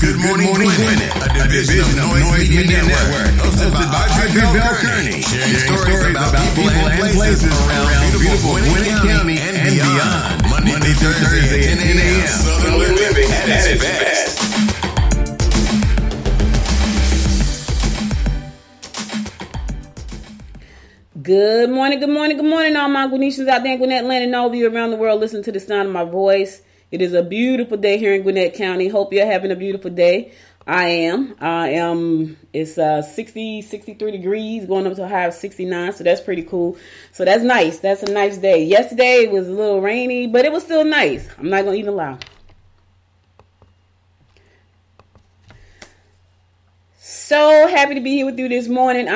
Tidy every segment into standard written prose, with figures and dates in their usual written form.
Good Morning Gwinnett, a division of Noise Media Network, hosted by Bell Kearney, sharing stories about people and places around beautiful Gwinnett County and beyond. Monday through Thursday at 10 a.m. Southern living at its best. Good morning, all my Gwinnetians out there in Gwinnett land and all of you around the world listening to the sound of my voice. It is a beautiful day here in Gwinnett County. Hope you're having a beautiful day. I am. It's 63 degrees, going up to a high of 69, so that's pretty cool. So that's nice. That's a nice day. Yesterday it was a little rainy, but it was still nice. I'm not going to even lie. So happy to be here with you this morning.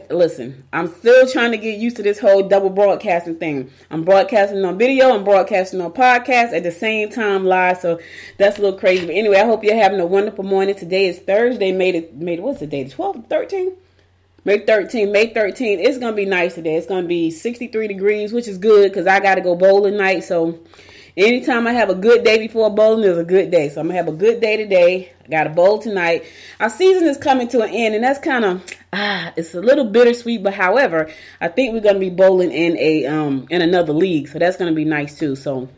Listen, I'm still trying to get used to this whole double broadcasting thing. I'm broadcasting on video, I'm broadcasting on podcast at the same time live, so that's a little crazy. But anyway, I hope you're having a wonderful morning. Today is Thursday, what's the day, the 12th, 13th? May 13th. It's going to be nice today. It's going to be 63 degrees, which is good because I got to go bowling night, so anytime I have a good day before bowling is a good day. So I'm going to have a good day today. I got a bowl tonight. Our season is coming to an end, and that's kind of, it's a little bittersweet. But however, I think we're going to be bowling in in another league. So that's going to be nice too. So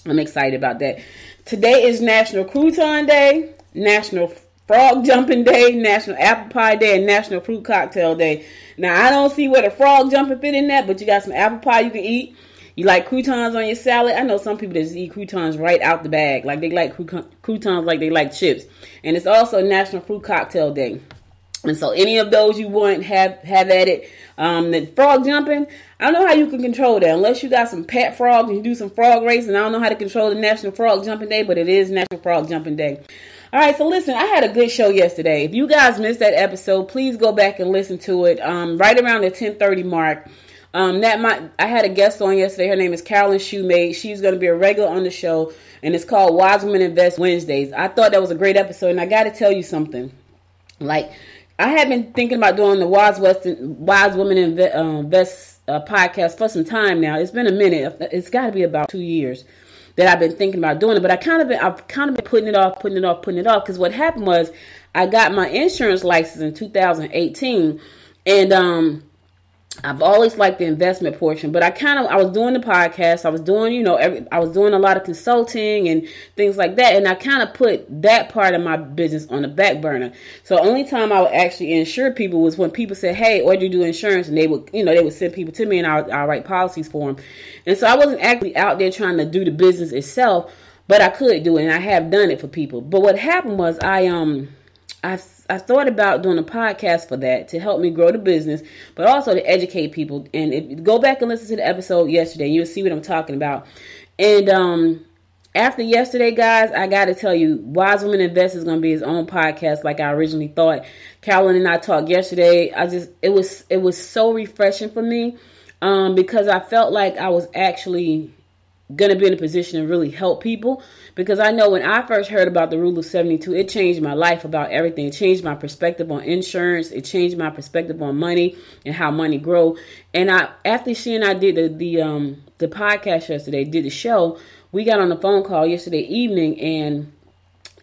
I'm excited about that. Today is National Crouton Day, National Frog Jumping Day, National Apple Pie Day, and National Fruit Cocktail Day. Now, I don't see where the frog jumping fit in that, but you got some apple pie you can eat. You like croutons on your salad? I know some people that just eat croutons right out the bag. Like they like croutons like they like chips. And it's also National Fruit Cocktail Day. And so any of those you want, have at it. The frog jumping, I don't know how you can control that. Unless you got some pet frogs and you do some frog racing. I don't know how to control the National Frog Jumping Day, but it is National Frog Jumping Day. All right, so listen, I had a good show yesterday. If you guys missed that episode, please go back and listen to it. Right around the 10:30 mark. I had a guest on yesterday. Her name is Carolyn Shoemate. She's going to be a regular on the show, and it's called Wise Women Invest Wednesdays. I thought that was a great episode, and I got to tell you something. Like, I have been thinking about doing the Wise Women Invest podcast for some time now. It's been a minute. It's got to be about 2 years that I've been thinking about doing it, but I've kind of been putting it off, because what happened was I got my insurance license in 2018, and I've always liked the investment portion, but I was doing the podcast. I was doing, I was doing a lot of consulting and things like that. And I kind of put that part of my business on the back burner. So only time I would actually insure people was when people said, "Hey, or do you do insurance?" And they would, they would send people to me and I'll write policies for them. And so I wasn't actually out there trying to do the business itself, but I could do it. And I have done it for people. But what happened was I thought about doing a podcast for that to help me grow the business, but also to educate people. And go back and listen to the episode yesterday. You'll see what I'm talking about. And after yesterday, guys, I got to tell you, Wise Women Invest is going to be his own podcast like I originally thought. Carolyn and I talked yesterday. It was so refreshing for me because I felt like I was actually going to be in a position to really help people, because I know when I first heard about the rule of 72, it changed my life about everything. It changed my perspective on insurance. It changed my perspective on money and how money grow. And after she and I did the podcast yesterday, did the show, we got on the phone call yesterday evening, and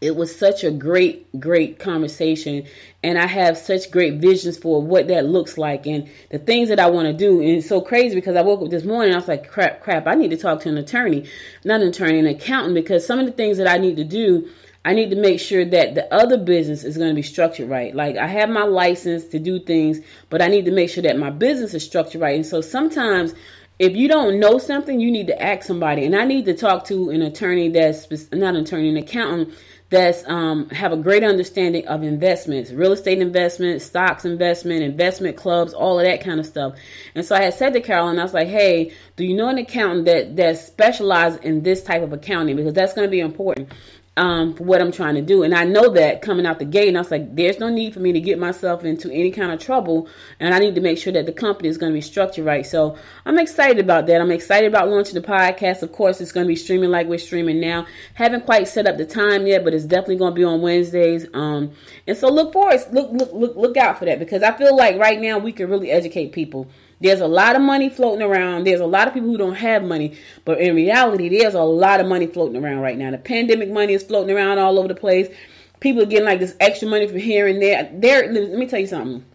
it was such a great conversation, and I have such great visions for what that looks like and the things that I want to do. And it's so crazy because I woke up this morning and I was like, crap, I need to talk to an accountant, because some of the things that I need to do, I need to make sure that the other business is going to be structured right. Like, I have my license to do things, but I need to make sure that my business is structured right. And so sometimes if you don't know something, you need to ask somebody. And I need to talk to an attorney an accountant that's have a great understanding of investments, real estate investments, stocks investment clubs, all of that kind of stuff. And so I had said to Carolyn, I was like, "Hey, do you know an accountant that specializes in this type of accounting? Because that's going to be important for what I'm trying to do." And I know that coming out the gate, and I was like, there's no need for me to get myself into any kind of trouble, and I need to make sure that the company is going to be structured right. So I'm excited about that. I'm excited about launching the podcast. Of course, it's going to be streaming like we're streaming now. Haven't quite set up the time yet, but it's definitely going to be on Wednesdays. And so look out for that, because I feel like right now we can really educate people. There's a lot of money floating around. There's a lot of people who don't have money. But in reality, there's a lot of money floating around right now. The pandemic money is floating around all over the place. People are getting like this extra money from here and there. Let me tell you something.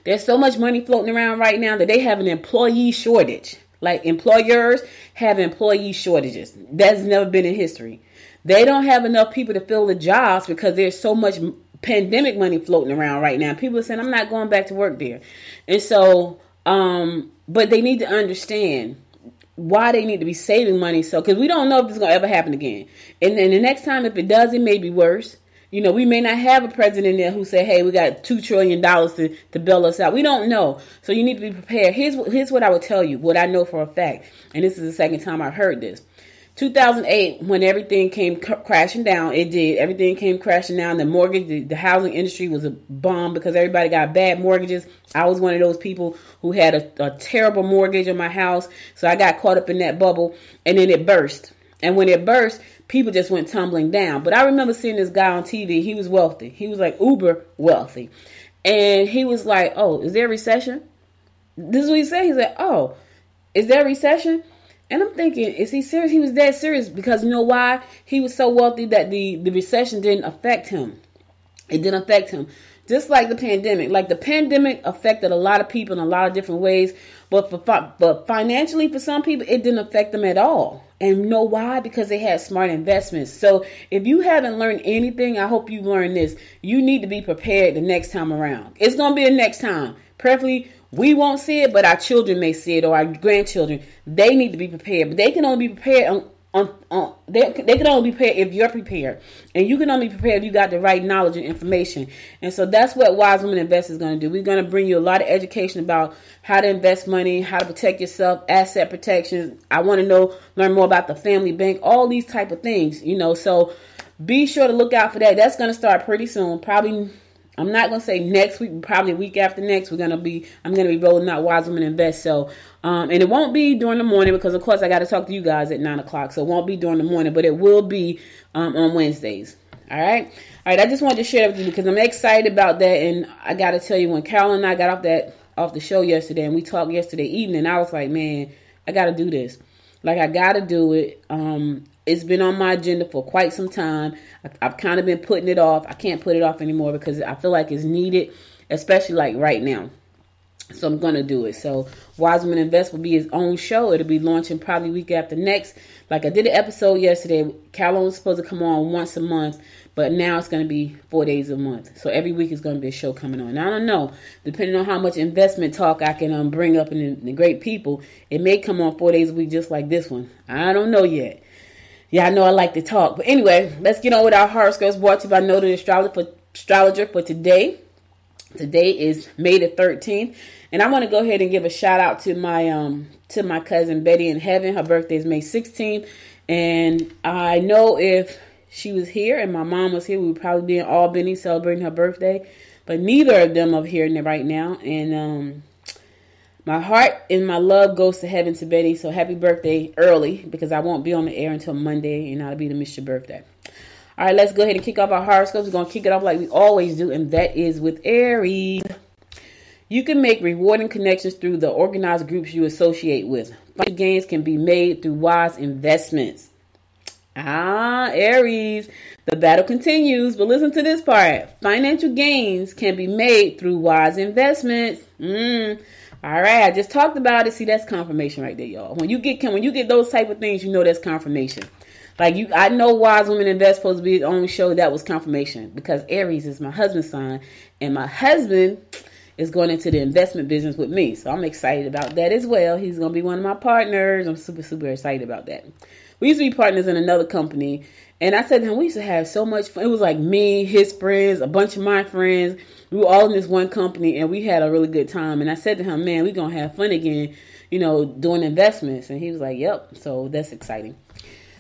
There's so much money floating around right now that they have an employee shortage. Like employers have employee shortages. That's never been in history. They don't have enough people to fill the jobs because there's so much pandemic money floating around right now. People are saying, I'm not going back to work there. And so, but they need to understand why they need to be saving money. So, because we don't know if it's going to ever happen again. And then the next time, if it does, it may be worse. You know, we may not have a president there who said, hey, we got $2 trillion to bail us out. We don't know. So you need to be prepared. Here's what I would tell you, what I know for a fact. And this is the second time I've heard this. 2008, when everything came crashing down, it did. Everything came crashing down. The mortgage, the housing industry was a bomb because everybody got bad mortgages. I was one of those people who had a terrible mortgage on my house. So I got caught up in that bubble and then it burst. And when it burst, people just went tumbling down. But I remember seeing this guy on TV. He was wealthy. He was like uber wealthy. And he was like, oh, is there a recession? This is what he said. He said, oh, is there a recession? And I'm thinking, is he serious? He was dead serious because you know why? He was so wealthy that the recession didn't affect him. It didn't affect him. Just like the pandemic. Like the pandemic affected a lot of people in a lot of different ways. But financially, for some people, it didn't affect them at all. And you know why? Because they had smart investments. So if you haven't learned anything, I hope you learned this. You need to be prepared the next time around. It's going to be the next time. Preferably, we won't see it, but our children may see it or our grandchildren. They need to be prepared. But they can only be prepared they can only be prepared if you're prepared. And you can only be prepared if you got the right knowledge and information. And so that's what Wise Women Invest is going to do. We're going to bring you a lot of education about how to invest money, how to protect yourself, asset protections. I want to learn more about the family bank, all these type of things, you know. So be sure to look out for that. That's going to start pretty soon. Probably, I'm not going to say next week, probably week after next. I'm going to be rolling out Wise Women Invest. So, and it won't be during the morning because, of course, I got to talk to you guys at 9 o'clock. So it won't be during the morning, but it will be on Wednesdays. All right. All right. I just wanted to share that with you because I'm excited about that. And I got to tell you, when Carol and I got off the show yesterday and we talked yesterday evening, I was like, man, I got to do this. Like, I got to do it. It's been on my agenda for quite some time. I've kind of been putting it off. I can't put it off anymore because I feel like it's needed, especially like right now. So I'm going to do it. So Wise Women Invest will be his own show. It'll be launching probably week after next. Like I did an episode yesterday. Carolyn was supposed to come on once a month, but now it's going to be 4 days a month. So every week is going to be a show coming on. Now, I don't know. Depending on how much investment talk I can bring up and the great people, it may come on 4 days a week just like this one. I don't know yet. Yeah, I know I like to talk. But anyway, let's get on with our horoscopes brought to you by Noted Astrologer for today. Today is May the 13th. And I want to go ahead and give a shout out to my cousin Betty in heaven. Her birthday is May 16th. And I know if she was here and my mom was here, we would probably be in Albany celebrating her birthday. But neither of them are here right now. And my heart and my love goes to heaven to Betty. So happy birthday early because I won't be on the air until Monday and I'll be to miss your birthday. All right, let's go ahead and kick off our horoscopes. We're going to kick it off like we always do, and that is with Aries. You can make rewarding connections through the organized groups you associate with. Financial gains can be made through wise investments. Aries, the battle continues, but listen to this part. Financial gains can be made through wise investments. All right, I just talked about it. See, that's confirmation right there, y'all. When you get those type of things, you know that's confirmation. Like I know Wise Women Invest supposed to be his own show. That was confirmation because Aries is my husband's sign, and my husband is going into the investment business with me. So I'm excited about that as well. He's going to be one of my partners. I'm super, super excited about that. We used to be partners in another company, and I said to him, we used to have so much fun. It was like me, his friends, a bunch of my friends. We were all in this one company, and we had a really good time. And I said to him, man, we're going to have fun again, doing investments. And he was like, yep. So that's exciting.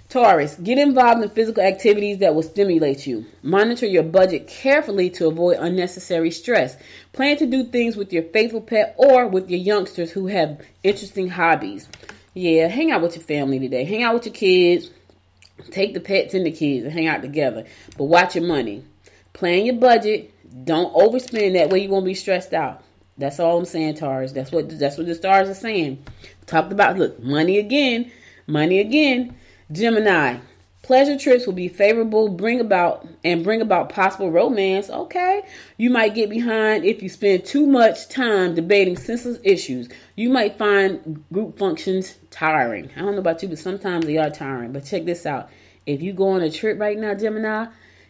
Taurus, get involved in physical activities that will stimulate you. Monitor your budget carefully to avoid unnecessary stress. Plan to do things with your faithful pet or with your youngsters who have interesting hobbies. Yeah, hang out with your family today. Hang out with your kids. Take the pets and the kids and hang out together. But watch your money. Plan your budget. Don't overspend. That way you won't be stressed out. That's all I'm saying, Taurus. That's what the stars are saying. Talked about, look, money again. Money again. Gemini, Pleasure trips will be favorable, bring about possible romance. Okay. You might get behind if you spend too much time debating senseless issues. You might find group functions tiring. I don't know about you, but sometimes they are tiring. But check this out. If you go on a trip right now, Gemini,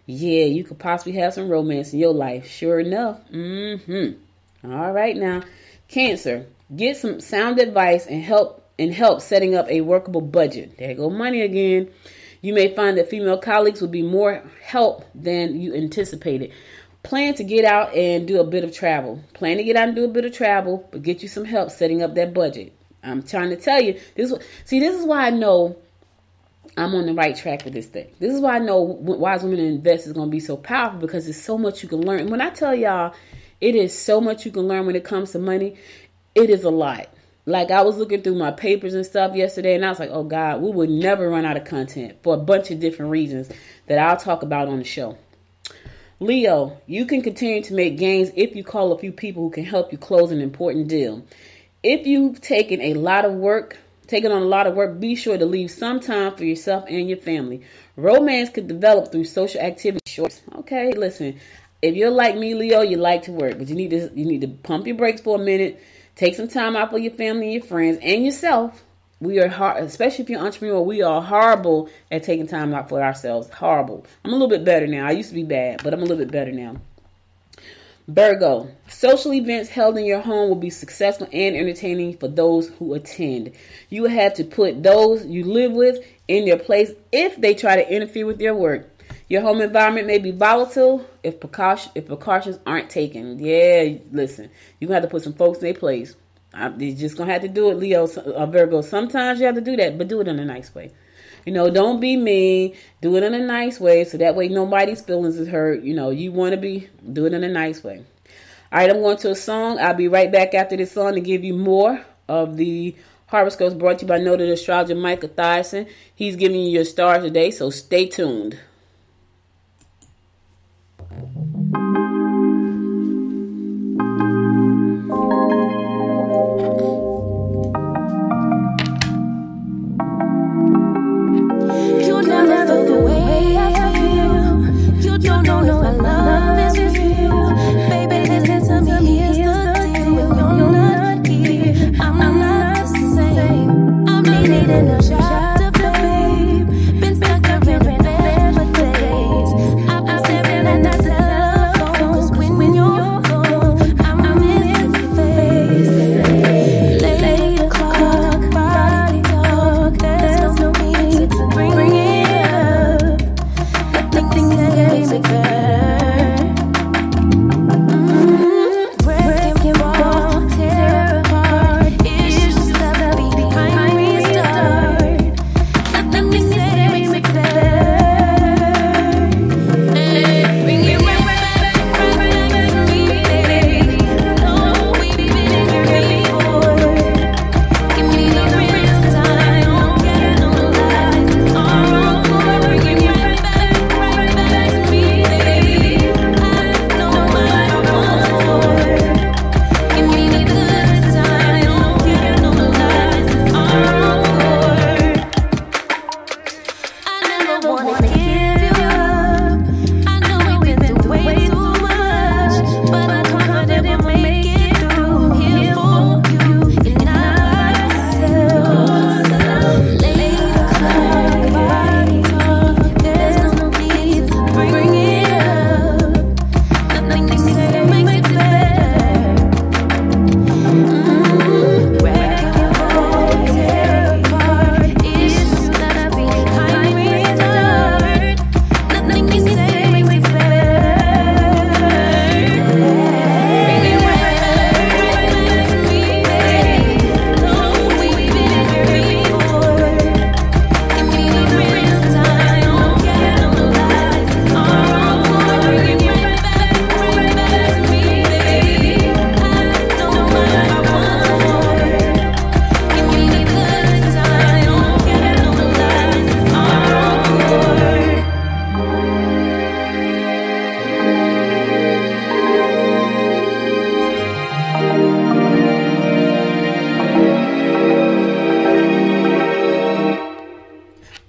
yeah, you could possibly have some romance in your life. Sure enough. All right now. Cancer. Get some sound advice and help setting up a workable budget. There go money again. You may find that female colleagues will be more help than you anticipated. Plan to get out and do a bit of travel. But get you some help setting up that budget. I'm trying to tell you. This is why I know I'm on the right track with this thing. This is why I know Wise Women and Invest is going to be so powerful, because there's so much you can learn. And when I tell y'all, it is so much you can learn when it comes to money, it is a lot. Like, I was looking through my papers and stuff yesterday, and I was like, oh, God, we would never run out of content for a bunch of different reasons that I'll talk about on the show. Leo, you can continue to make gains if you call a few people who can help you close an important deal. If you've taken on a lot of work, be sure to leave some time for yourself and your family. Romance could develop through social activity. Okay, listen, if you're like me, Leo, you like to work, but you need to pump your brakes for a minute. Take some time out for your family and your friends and yourself. We are hard, especially if you're an entrepreneur, we are horrible at taking time out for ourselves. Horrible. I'm a little bit better now. I used to be bad, but I'm a little bit better now. Virgo, social events held in your home will be successful and entertaining for those who attend. You will have to put those you live with in their place if they try to interfere with your work. Your home environment may be volatile if precautions aren't taken. Yeah, listen, you're going to have to put some folks in their place. You're just going to have to do it, Leo, Virgo. Sometimes you have to do that, but do it in a nice way. Don't be mean. Do it in a nice way, so that way nobody's feelings is hurt. You want to do it in a nice way. All right, I'm going to a song. I'll be right back after this song to give you more of the horoscopes brought to you by noted astrologer Michael Thyssen. He's giving you your stars today, so stay tuned.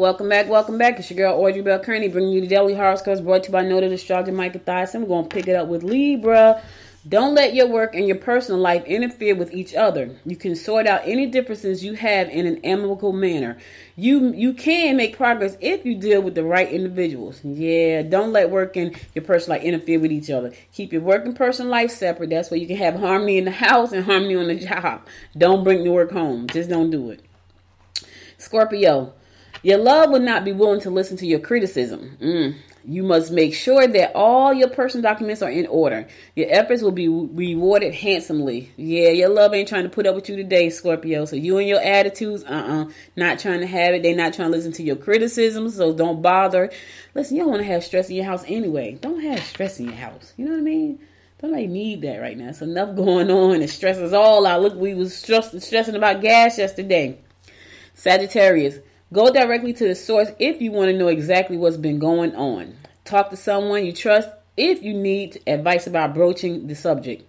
Welcome back. It's your girl, Audrey Bell Kearney, bringing you the daily horoscopes brought to you by noted astrologer Micah Thyssen. We're going to pick it up with Libra. Don't let your work and your personal life interfere with each other. You can sort out any differences you have in an amicable manner. You can make progress if you deal with the right individuals. Yeah, don't let work and your personal life interfere with each other. Keep your work and personal life separate. That's where you can have harmony in the house and harmony on the job. Don't bring the work home. Just don't do it. Scorpio, your love will not be willing to listen to your criticism. You must make sure that all your personal documents are in order. Your efforts will be rewarded handsomely. Yeah, your love ain't trying to put up with you today, Scorpio. So you and your attitudes, not trying to have it. They not trying to listen to your criticisms, so don't bother. Listen, you don't want to have stress in your house anyway. Don't have stress in your house. You know what I mean? Don't nobody need that right now. It's enough going on. It stresses all out. Look, we was stressing about gas yesterday. Sagittarius, go directly to the source if you want to know exactly what's been going on. Talk to someone you trust if you need advice about broaching the subject.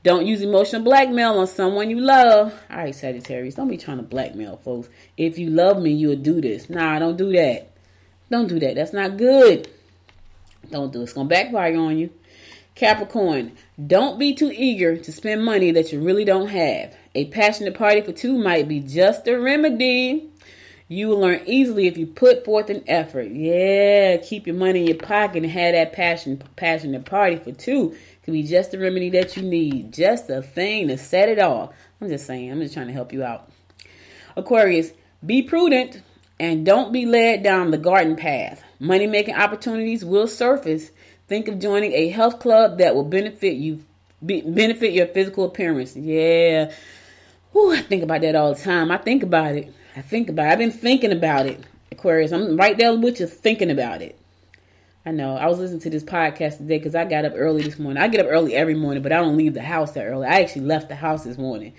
Don't use emotional blackmail on someone you love. All right, Sagittarius, don't be trying to blackmail folks. If you love me, you'll do this. Nah, don't do that. Don't do that. That's not good. Don't do it. It's going to backfire on you. Capricorn, don't be too eager to spend money that you really don't have. A passionate party for two might be just a remedy. You will learn easily if you put forth an effort. Yeah, keep your money in your pocket and have that passionate party for two. Could be just the remedy that you need. Just a thing to set it off. I'm just saying. I'm just trying to help you out. Aquarius, be prudent and don't be led down the garden path. Money-making opportunities will surface. Think of joining a health club that will benefit your physical appearance. Yeah. Whew, I think about that all the time. I think about it. I've been thinking about it, Aquarius. I'm right there with you thinking about it. I know. I was listening to this podcast today because I got up early this morning. I get up early every morning, but I don't leave the house that early. I actually left the house this morning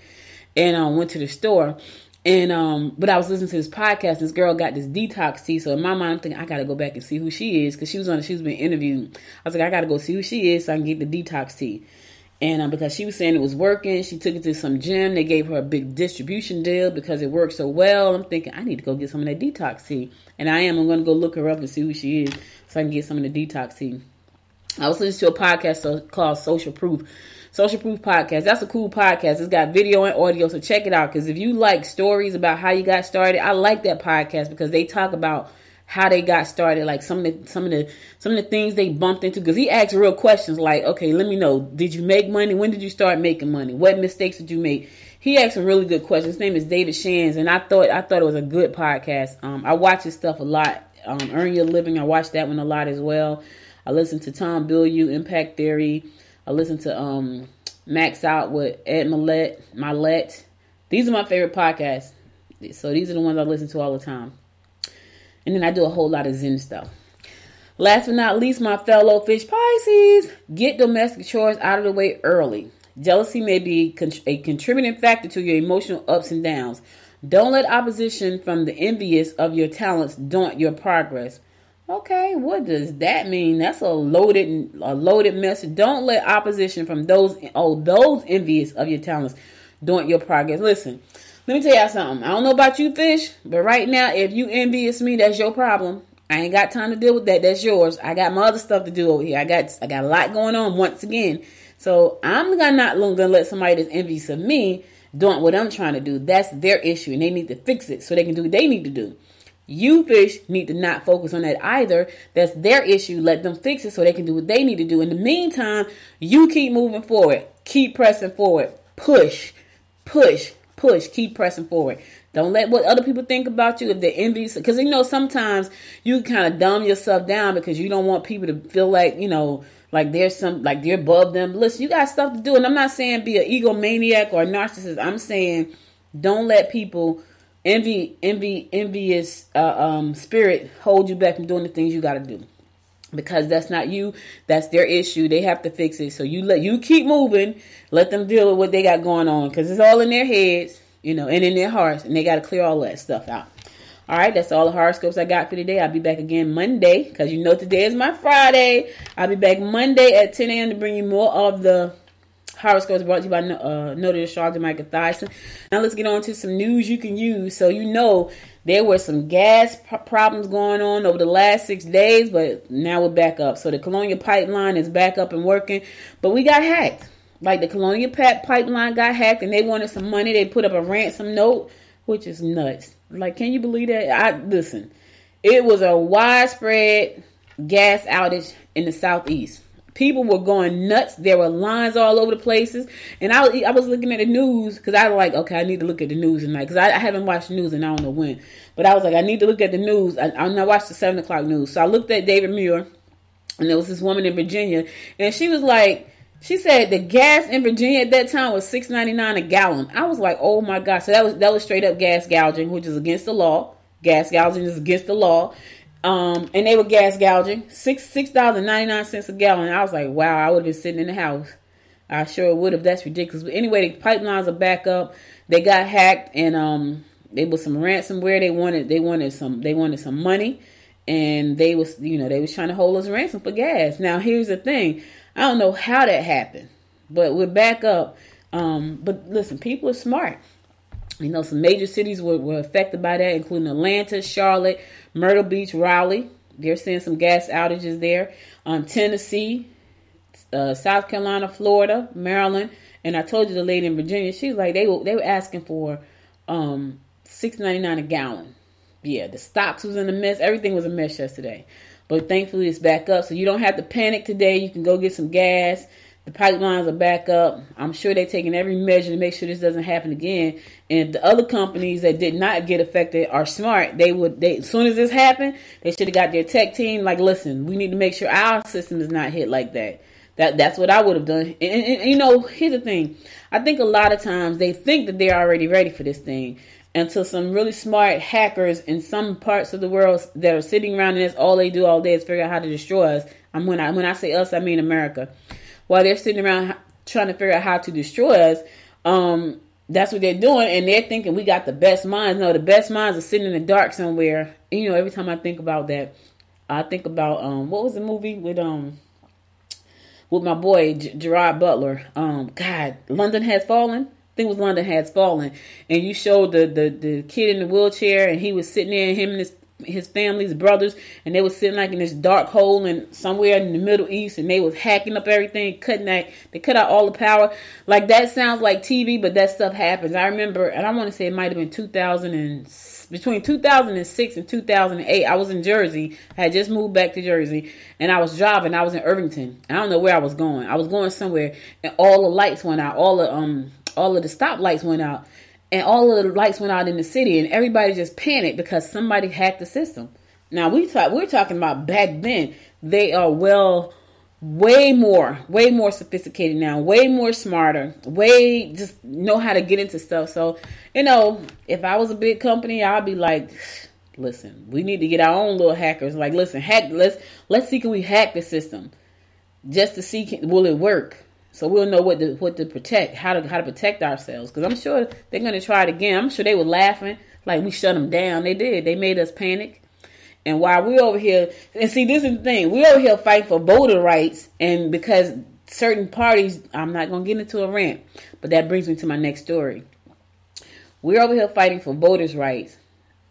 and went to the store. And but I was listening to this podcast. This girl got this detox tea. So in my mind, I'm thinking I got to go back and see who she is because she was being interviewed. I was like, I got to go see who she is so I can get the detox tea. And because she was saying it was working, she took it to some gym. They gave her a big distribution deal because it worked so well. I'm thinking, I need to go get some of that detox tea. And I'm going to go look her up and see who she is so I can get some of the detox tea. I was listening to a podcast called Social Proof. Social Proof Podcast. That's a cool podcast. It's got video and audio, so check it out. Because if you like stories about how you got started, I like that podcast because they talk about how they got started, like some of the things they bumped into. Because he asked real questions like, okay, let me know, did you make money? When did you start making money? What mistakes did you make? He asked some really good questions. His name is David Shands, and I thought it was a good podcast. I watch his stuff a lot. Earn Your Living, I watch that one a lot as well. I listen to Tom Bilyeu, Impact Theory. I listen to Max Out with Ed Mylett. These are my favorite podcasts. So these are the ones I listen to all the time. And then I do a whole lot of Zen stuff. Last but not least, my fellow fish Pisces, get domestic chores out of the way early. Jealousy may be a contributing factor to your emotional ups and downs. Don't let opposition from the envious of your talents daunt your progress. Okay, what does that mean? That's a loaded message. Don't let opposition from those envious of your talents daunt your progress. Listen, let me tell y'all something. I don't know about you fish, but right now, if you envious me, that's your problem. I ain't got time to deal with that. That's yours. I got my other stuff to do over here. I got a lot going on once again. So I'm not gonna let somebody that's envious of me doing what I'm trying to do. That's their issue, and they need to fix it so they can do what they need to do. You fish need to not focus on that either. That's their issue. Let them fix it so they can do what they need to do. In the meantime, you keep moving forward. Keep pressing forward. Push. Keep pressing forward. Don't let what other people think about you if they're envious. Because, sometimes you kind of dumb yourself down because you don't want people to feel like, like they're above them. Listen, you got stuff to do. And I'm not saying be an egomaniac or a narcissist. I'm saying don't let people envious spirit hold you back from doing the things you got to do, because that's not you. That's their issue. They have to fix it. So you keep moving. Let them deal with what they got going on, because it's all in their heads, and in their hearts, and they got to clear all that stuff out. All right, that's all the horoscopes I got for today. I'll be back again Monday, because today is my Friday. I'll be back Monday at 10 a.m. to bring you more of the Horoscope is brought to you by noted astrologer Michael Thyssen. Now let's get on to some news you can use. So you know there were some gas problems going on over the last 6 days, but now we're back up. So the Colonial Pipeline is back up and working, but we got hacked. Like the Colonial Pipeline got hacked and they wanted some money. They put up a ransom note, which is nuts. Like, can you believe that? Listen, it was a widespread gas outage in the Southeast. People were going nuts. There were lines all over the places. And I was looking at the news because I was like, okay, I need to look at the news tonight. Because I haven't watched the news and I don't know when. But I was like, I need to look at the news. I watched the 7 o'clock news. So I looked at David Muir. And there was this woman in Virginia. And she was like, she said the gas in Virginia at that time was $6.99 a gallon. I was like, oh my God. So that was straight up gas gouging, which is against the law. Gas gouging is against the law. And they were gas gouging $6.99 a gallon. I was like, wow, I would have been sitting in the house. I sure would have. That's ridiculous. But anyway, the pipelines are back up. They got hacked, and there was some ransomware. They wanted some money, and they was trying to hold us ransom for gas. Now here's the thing. I don't know how that happened, but we're back up. But listen, people are smart. You know, some major cities were affected by that, including Atlanta, Charlotte, Myrtle Beach, Raleigh. They're seeing some gas outages there. Tennessee, South Carolina, Florida, Maryland. And I told you the lady in Virginia, she was like, they were asking for $6.99 a gallon. Yeah, the stocks was in a mess. Everything was a mess yesterday. But thankfully it's back up. So you don't have to panic today. You can go get some gas. The pipelines are back up. I'm sure they're taking every measure to make sure this doesn't happen again. And if the other companies that did not get affected are smart, they as soon as this happened, they should have got their tech team like, listen, we need to make sure our system is not hit like that. That's what I would have done. And you know, here's the thing. I think a lot of times they think that they're already ready for this thing until some really smart hackers in some parts of the world that are sitting around and that's all they do all day is figure out how to destroy us. When I say us, I mean America. While they're sitting around trying to figure out how to destroy us, that's what they're doing. And they're thinking we got the best minds. No, the best minds are sitting in the dark somewhere. And, you know, every time I think about that, I think about, what was the movie with my boy, Gerard Butler? God, London Has Fallen. I think it was London Has Fallen. And you showed the kid in the wheelchair and he was sitting there and him and his family's brothers, and they was sitting like in this dark hole and somewhere in the Middle East, and they was hacking up everything, they cut out all the power. Like, that sounds like TV, but that stuff happens. I remember, and I want to say it might have been between 2006 and 2008. I was in Jersey. I had just moved back to Jersey, and I was driving. I was in Irvington. I don't know where I was going. I was going somewhere, and all the lights went out. All of the stoplights went out. And all of the lights went out in the city, and everybody just panicked because somebody hacked the system. Now, we're talking about back then. They are way more sophisticated now, way more smarter, way just know how to get into stuff. So, you know, if I was a big company, I'd be like, listen, we need to get our own little hackers. Like, listen, let's see, can we hack the system just to see, will it work? So we'll know what to protect, how to protect ourselves. Because I'm sure they're going to try it again. I'm sure they were laughing like we shut them down. They did. They made us panic. And while we're over here, and see, this is the thing. We're over here fighting for voter rights. And because certain parties, I'm not going to get into a rant, but that brings me to my next story. We're over here fighting for voters' rights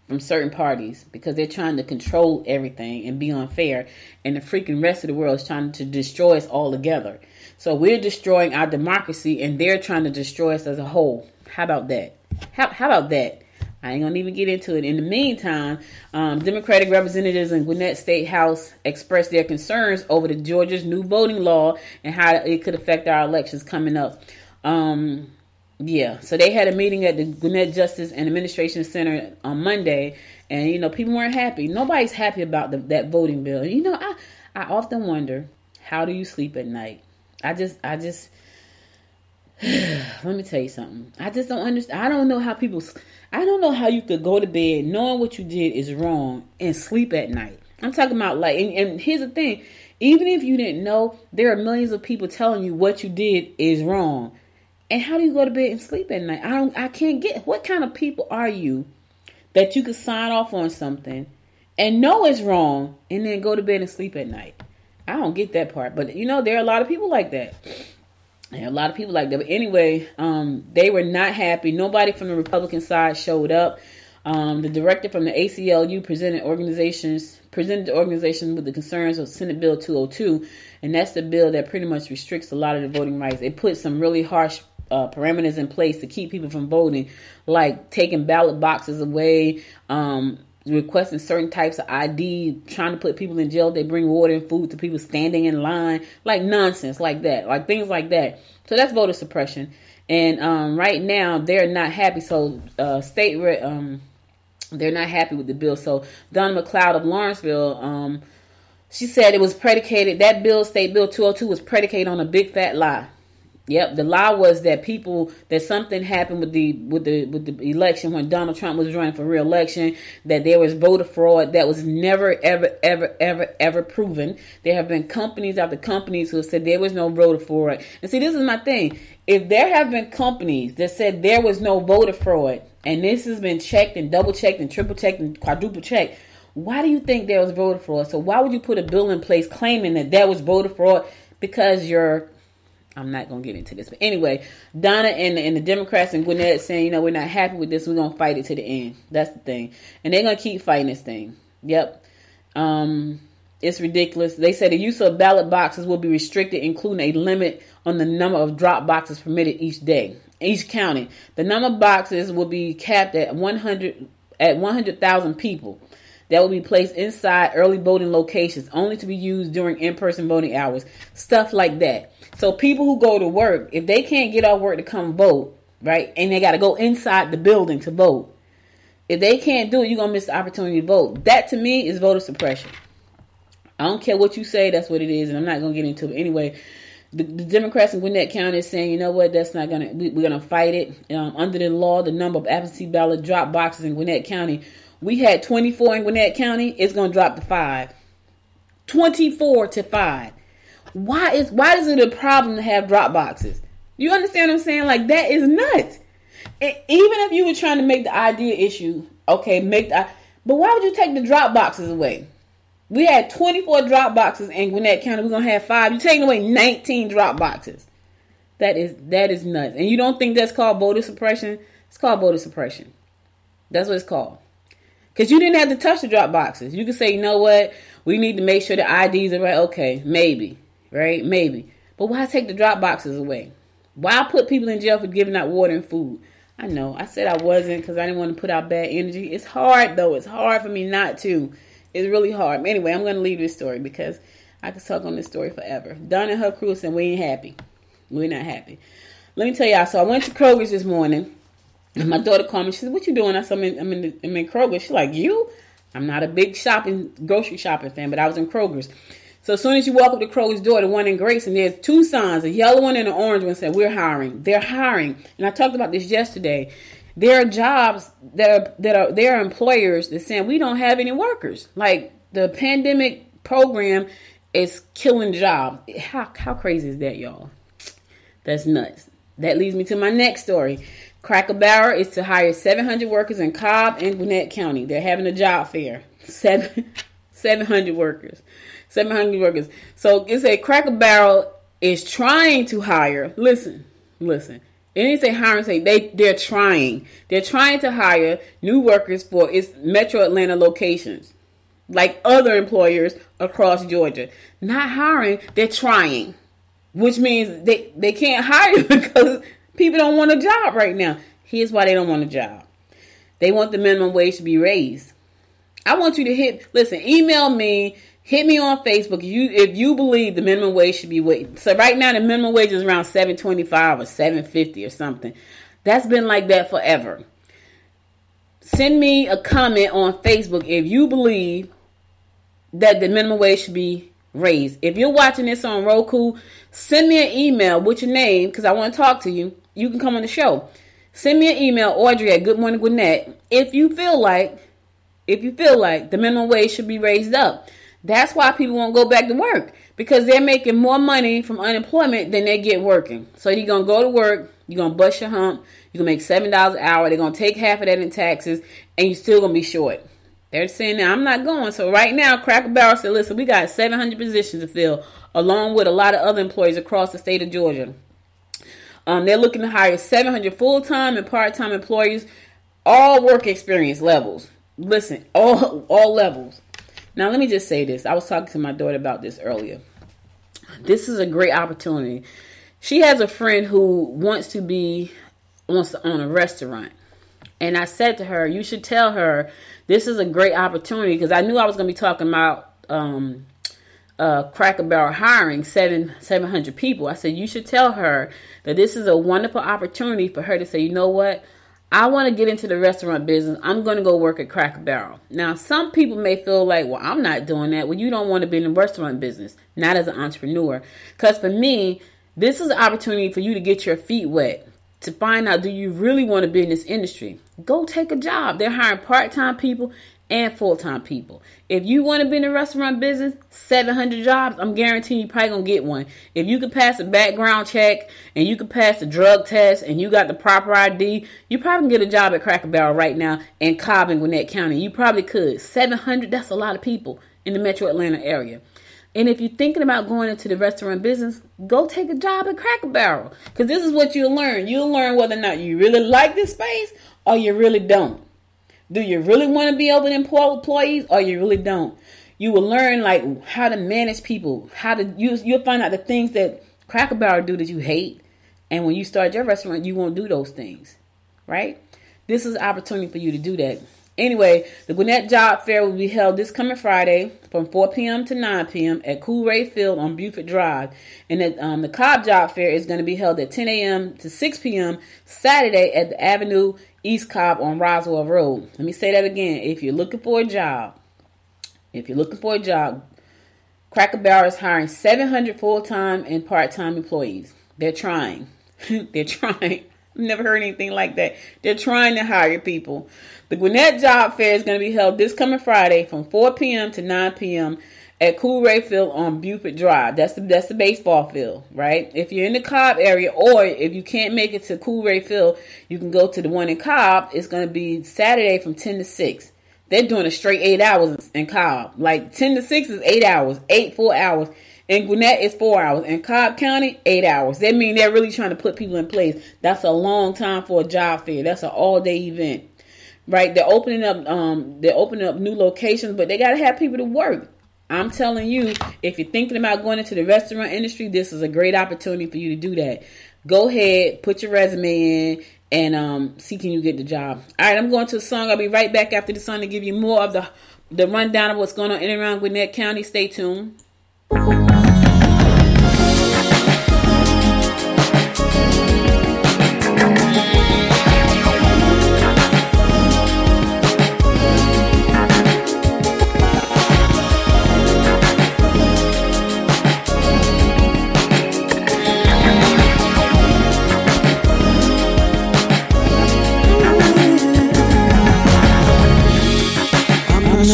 from certain parties because they're trying to control everything and be unfair. And the freaking rest of the world is trying to destroy us all together. So we're destroying our democracy and they're trying to destroy us as a whole. How about that? How about that? I ain't going to even get into it. In the meantime, Democratic representatives in Gwinnett State House expressed their concerns over the Georgia's new voting law and how it could affect our elections coming up. So they had a meeting at the Gwinnett Justice and Administration Center on Monday. And, you know, people weren't happy. Nobody's happy about that voting bill. You know, I often wonder, how do you sleep at night? I just let me tell you something. I just don't understand. I don't know how you could go to bed knowing what you did is wrong and sleep at night. I'm talking about like, and here's the thing. Even if you didn't know, there are millions of people telling you what you did is wrong. And how do you go to bed and sleep at night? I can't get, what kind of people are you that you could sign off on something and know it's wrong and then go to bed and sleep at night? I don't get that part. But, you know, there are a lot of people like that. And a lot of people like that. But anyway, they were not happy. Nobody from the Republican side showed up. The director from the ACLU presented the organization with the concerns of Senate Bill 202, and that's the bill that pretty much restricts a lot of the voting rights. It puts some really harsh parameters in place to keep people from voting, like taking ballot boxes away, requesting certain types of ID, trying to put people in jail. They bring water and food to people standing in line, like nonsense like that, like things like that. So that's voter suppression. And right now they're not happy. So they're not happy with the bill. So Donna McCleod of Lawrenceville, she said it was predicated, that bill, State Bill 202, was predicated on a big fat lie. Yep, the lie was that something happened with the election when Donald Trump was running for re-election, that there was voter fraud. That was never, ever proven. There have been companies after companies who have said there was no voter fraud. And see, this is my thing. If there have been companies that said there was no voter fraud, and this has been checked and double checked and triple checked and quadruple checked, why do you think there was voter fraud? So why would you put a bill in place claiming that there was voter fraud? Because I'm not going to get into this. But anyway, Donna and the Democrats in Gwinnett saying, we're not happy with this. We're going to fight it to the end. That's the thing. And they're going to keep fighting this thing. Yep. It's ridiculous. They said the use of ballot boxes will be restricted, including a limit on the number of drop boxes permitted each day. Each county. The number of boxes will be capped at 100,000 people. That will be placed inside early voting locations, only to be used during in-person voting hours. Stuff like that. So people who go to work, if they can't get off work to come vote, right, and they got to go inside the building to vote, if they can't do it, you're going to miss the opportunity to vote. That, to me, is voter suppression. I don't care what you say, that's what it is, and I'm not going to get into it. Anyway, the Democrats in Gwinnett County is saying, you know what, that's not going to, we're going to fight it. Under the law, the number of absentee ballot drop boxes in Gwinnett County, we had 24 in Gwinnett County, it's going to drop to 5. 24 to 5. Why is it a problem to have drop boxes? You understand what I'm saying? Like, that is nuts. And even if you were trying to make the idea issue, okay, but why would you take the drop boxes away? We had 24 drop boxes in Gwinnett County. We're going to have 5. You're taking away 19 drop boxes. That is nuts. And you don't think that's called voter suppression? It's called voter suppression. That's what it's called. Because you didn't have to touch the drop boxes. You could say, you know what? We need to make sure the IDs are right. Okay, maybe. Right? Maybe. But why take the drop boxes away? Why put people in jail for giving out water and food? I know. I said I wasn't because I didn't want to put out bad energy. It's hard, though. It's hard for me not to. It's really hard. Anyway, I'm going to leave this story because I could talk on this story forever. Donna and her crew said, we ain't happy. We're not happy. Let me tell y'all. So I went to Kroger's this morning. And my daughter called me. She said, what you doing? I said, I'm in Kroger. She's like, you? I'm not a big grocery shopping fan, but I was in Kroger's. So as soon as you walk up to Kroger's door, the one in Grayson, there's 2 signs, a yellow one and an orange one, said, we're hiring. They're hiring. And I talked about this yesterday. There are jobs there are employers that saying we don't have any workers. Like the pandemic program is killing jobs. How crazy is that, y'all? That's nuts. That leads me to my next story. Cracker Barrel is to hire 700 workers in Cobb and Gwinnett County. They're having a job fair. 700 workers. 700 workers. So it's a Cracker Barrel is trying to hire. Listen. It didn't say hiring, say they're trying. They're trying to hire new workers for its Metro Atlanta locations, like other employers across Georgia. Not hiring, they're trying, which means they can't hire because people don't want a job right now. Here's why they don't want a job. They want the minimum wage to be raised. I want you to email me, hit me on Facebook if you believe the minimum wage should be raised. So right now the minimum wage is around $7.25 or $7.50 or something. That's been like that forever. Send me a comment on Facebook if you believe that the minimum wage should be raised. If you're watching this on Roku, send me an email with your name because I want to talk to you. You can come on the show. Send me an email, Audrey at Good Morning Gwinnett, if you feel like the minimum wage should be raised up. That's why people won't go back to work, because they're making more money from unemployment than they get working. So you're going to go to work, you're going to bust your hump, you're going to make $7 an hour, they're going to take half of that in taxes, and you're still going to be short. They're saying, now I'm not going. So right now, Cracker Barrel said, listen, we got 700 positions to fill, along with a lot of other employees across the state of Georgia. They're looking to hire 700 full-time and part-time employees, all work experience levels. Listen, all levels. Now, let me just say this. I was talking to my daughter about this earlier. This is a great opportunity. She has a friend who wants to own a restaurant. And I said to her, you should tell her this is a great opportunity, because I knew I was going to be talking about Cracker Barrel hiring 700 people. I said, you should tell her that this is a wonderful opportunity for her to say, you know what? I want to get into the restaurant business. I'm going to go work at Cracker Barrel. Now, some people may feel like, well, I'm not doing that. Well, you don't want to be in the restaurant business, not as an entrepreneur. Because for me, this is an opportunity for you to get your feet wet, to find out, do you really want to be in this industry? Go take a job. They're hiring part-time people and full-time people. If you want to be in the restaurant business, 700 jobs, I'm guaranteeing you probably going to get one. If you can pass a background check and you can pass the drug test and you got the proper ID, you probably can get a job at Cracker Barrel right now in Cobb and Gwinnett County. You probably could. 700, that's a lot of people in the metro Atlanta area. And if you're thinking about going into the restaurant business, go take a job at Cracker Barrel. Because this is what you'll learn. You'll learn whether or not you really like this space or you really don't. Do you really want to be over employees or you really don't? You will learn like how to manage people, how to use. You'll find out the things that Cracker Barrel do that you hate. And when you start your restaurant, you won't do those things. Right? This is an opportunity for you to do that. Anyway, the Gwinnett Job Fair will be held this coming Friday from 4 p.m. to 9 p.m. at Cool Ray Field on Buford Drive. And the Cobb Job Fair is going to be held at 10 a.m. to 6 p.m. Saturday at the Avenue East Cobb on Roswell Road. Let me say that again. If you're looking for a job, Cracker Barrel is hiring 700 full-time and part-time employees. They're trying. They're trying. I've never heard anything like that. They're trying to hire people. The Gwinnett Job Fair is going to be held this coming Friday from 4 p.m. to 9 p.m. at Cool Ray Field on Buford Drive. That's the baseball field, right? If you're in the Cobb area, or if you can't make it to Cool Ray Field, you can go to the one in Cobb. It's going to be Saturday from 10 to 6. They're doing a straight 8 hours in Cobb. Like 10 to 6 is 8 hours, 4 hours. In Gwinnett, it's 4 hours. In Cobb County, 8 hours. That means they're really trying to put people in place. That's a long time for a job fair. That's an all-day event, right? They're opening up new locations, but they got to have people to work. I'm telling you, if you're thinking about going into the restaurant industry, this is a great opportunity for you to do that. Go ahead, put your resume in, and see can you get the job. All right, I'm going to a song. I'll be right back after the song to give you more of the rundown of what's going on in and around Gwinnett County. Stay tuned.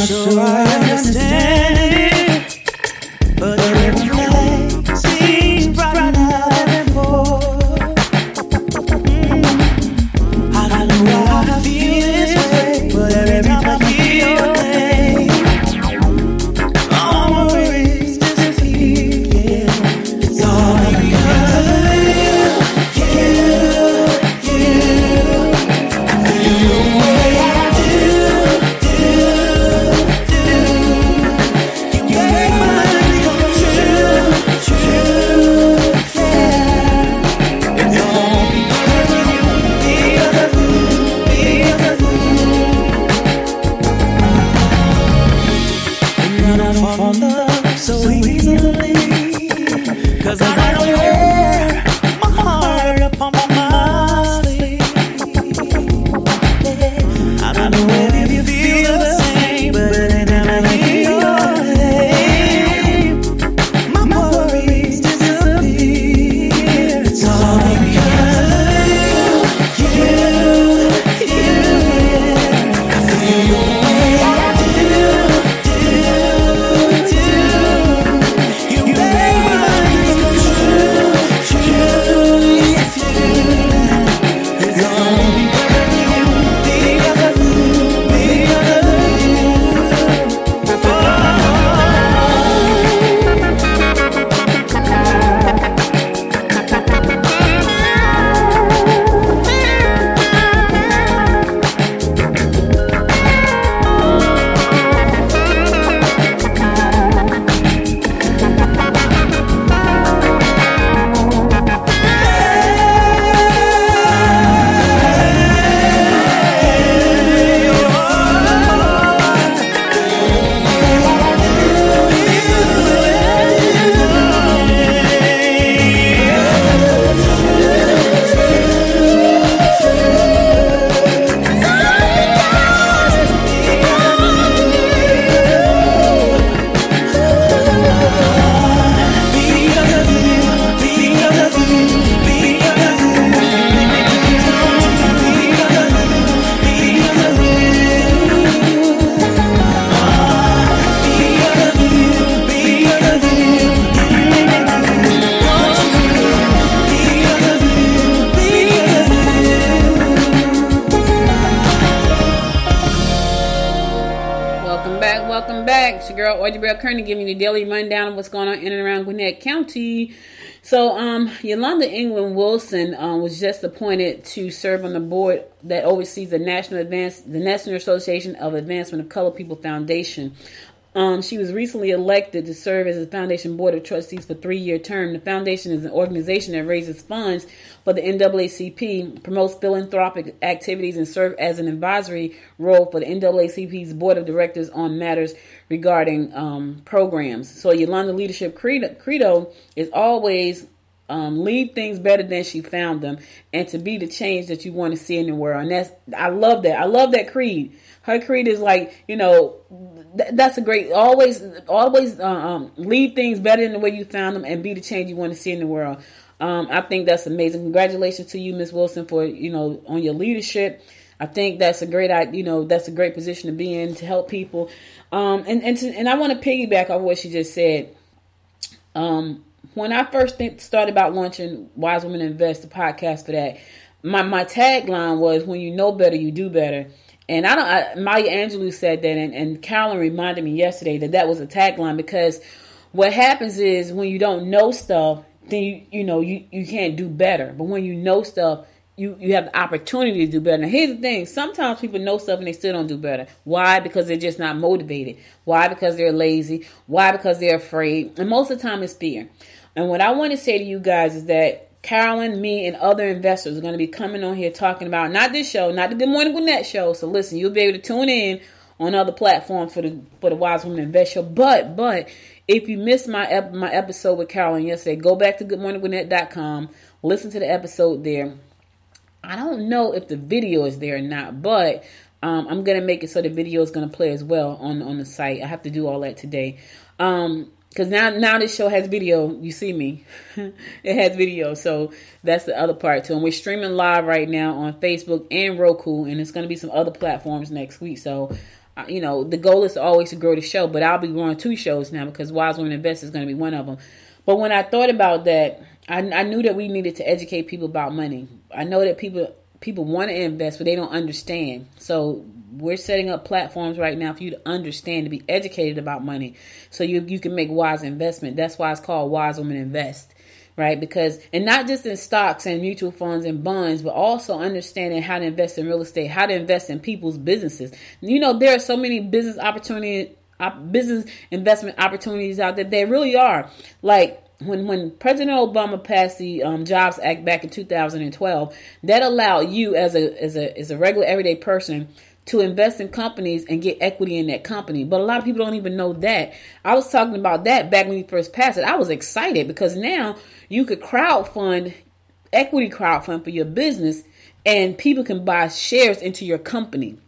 So I understand it, but every day seems brighter than before. I don't know how I feel this way, but every time I feel your name, all my worries disappear. It's all because of you. I feel the way I do. So easily, 'cause I don't wear my heart upon my sleeve. I don't know if you feel the same, but anytime I hear your name, my worries disappear. It's all because of you. I feel your way I do. You make my dreams come true. girl, Audrey Bell Kearney, giving you the daily rundown of what's going on in and around Gwinnett County. So, Yolanda England Wilson was just appointed to serve on the board that oversees the National Association of Advancement of Colored People Foundation. She was recently elected to serve as the Foundation Board of Trustees for a 3-year term. The Foundation is an organization that raises funds for the NAACP, promotes philanthropic activities, and serves as an advisory role for the NAACP's Board of Directors on matters regarding programs. So Yolanda Leadership Credo is always leave things better than she found them, and to be the change that you want to see in the world. And I love that. I love that creed. Her creed is like, that's a great, always leave things better than the way you found them and be the change you want to see in the world. I think that's amazing. Congratulations to you, Ms. Wilson, for, on your leadership. I think that's a great, that's a great position to be in to help people. And I want to piggyback on what she just said. When I first started about launching Wise Women Invest, the podcast for that, my tagline was, when you know better, you do better. And Maya Angelou said that, and Carolyn reminded me yesterday that was a tagline, because what happens is when you don't know stuff, then you can't do better. But when you know stuff, you have the opportunity to do better. Now, here's the thing. Sometimes people know stuff and they still don't do better. Why? Because they're just not motivated. Why? Because they're lazy. Why? Because they're afraid. And most of the time it's fear. And what I want to say to you guys is that Carolyn, me, and other investors are going to be coming on here talking about, not this show, not the Good Morning Gwinnett show. So listen, you'll be able to tune in on other platforms for the Wise Women Invest show. But if you missed my episode with Carolyn yesterday, go back to goodmorninggwinnett.com, listen to the episode there. I don't know if the video is there or not, but I'm going to make it so the video is going to play as well on the site. I have to do all that today. Because now this show has video. You see me. It has video. So that's the other part too. And we're streaming live right now on Facebook and Roku. And it's going to be some other platforms next week. So, the goal is always to grow the show. But I'll be growing 2 shows now because Wise Women Invest is going to be one of them. But when I thought about that, I knew that we needed to educate people about money. I know that people want to invest, but they don't understand. So we're setting up platforms right now for you to understand, to be educated about money, so you can make wise investment. That's why it's called Wise Women Invest, right? And not just in stocks and mutual funds and bonds, but also understanding how to invest in real estate, how to invest in people's businesses. There are so many business investment opportunities out there. There really are. Like, when President Obama passed the Jobs Act back in 2012, that allowed you as a regular everyday person to invest in companies and get equity in that company. But a lot of people don't even know that. I was talking about that back when we first passed it. I was excited because now you could equity crowdfund for your business, and people can buy shares into your company.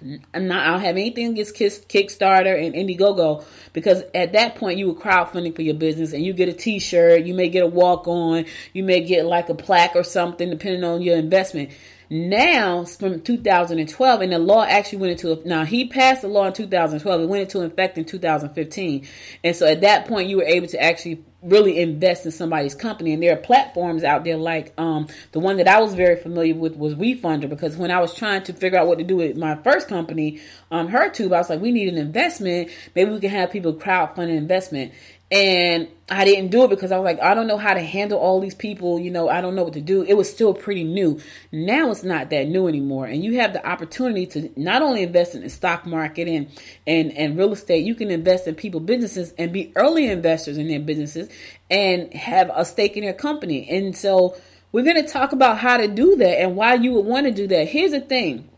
I don't have anything against Kickstarter and Indiegogo, because at that point you were crowdfunding for your business, and you get a t-shirt, you may get a walk-on, you may get like a plaque or something depending on your investment. Now, from 2012, and the law actually went into, he passed the law in 2012, it went into effect in 2015. And so at that point, you were able to actually really invest in somebody's company. And there are platforms out there like the one that I was very familiar with was WeFunder, because when I was trying to figure out what to do with my first company, HerTube, I was like, we need an investment. Maybe we can have people crowdfund an investment. And I didn't do it because I was like, I don't know how to handle all these people. I don't know what to do. It was still pretty new. Now it's not that new anymore. And you have the opportunity to not only invest in the stock market and real estate, you can invest in people's businesses and be early investors in their businesses and have a stake in their company. And so we're going to talk about how to do that and why you would want to do that. Here's the thing.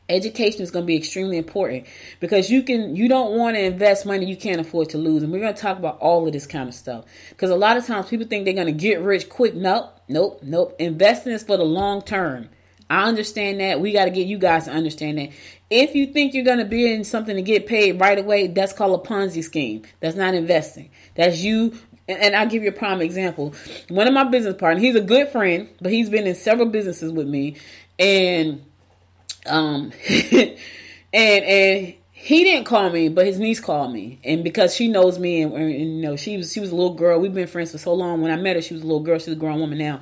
Education is going to be extremely important, because you don't want to invest money you can't afford to lose. And we're going to talk about all of this kind of stuff, because a lot of times people think they're going to get rich quick. Nope. Investing is for the long term. I understand that. We got to get you guys to understand that. If you think you're going to be in something to get paid right away, that's called a Ponzi scheme. That's not investing. That's you. And I'll give you a prime example. One of my business partners, he's a good friend, but he's been in several businesses with me, and and he didn't call me, but his niece called me, and because she knows me, and she was a little girl. We've been friends for so long. When I met her, she was a little girl. She's a grown woman now.